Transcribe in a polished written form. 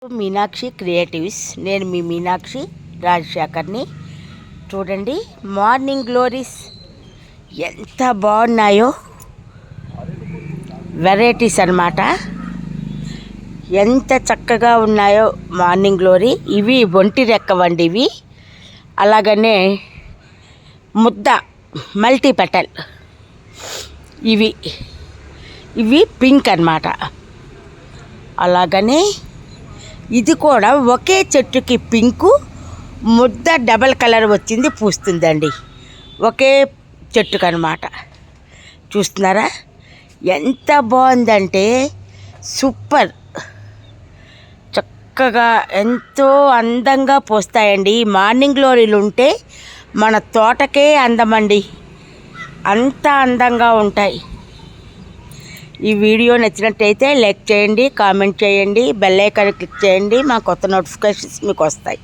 Meenakshi creatives. నేను మీ మీనాక్షి రాజశేఖర్ని. చూడండి morning glories ఎంత బాగున్నాయో, వెరైటీస్ అన్నమాట. ఎంత చక్కగా ఉన్నాయో మార్నింగ్ గ్లోరీ. ఇవి ఒంటి రెక్కవండి ఇవి. అలాగనే ముద్ద మల్టీ పెటల్ ఇవి ఇవి పింక్ అన్నమాట. అలాగనే ఇది కూడా ఒకే చెట్టుకి పింకు ముద్ద డబల్ కలర్ వచ్చింది, పూస్తుందండి. ఒకే చెట్టుకు అనమాట. చూస్తున్నారా ఎంత బాగుందంటే సూపర్. చక్కగా ఎంతో అందంగా పూస్తాయండి. ఈ మార్నింగ్ గ్లోరీలు ఉంటే మన తోటకే అందమండి, అంత అందంగా ఉంటాయి. ఈ వీడియో నచ్చినట్టయితే లైక్ చేయండి, కామెంట్ చేయండి, బెల్ ఐకాన్ క్లిక్ చేయండి. మా కొత్త నోటిఫికేషన్స్ మీకు వస్తాయి.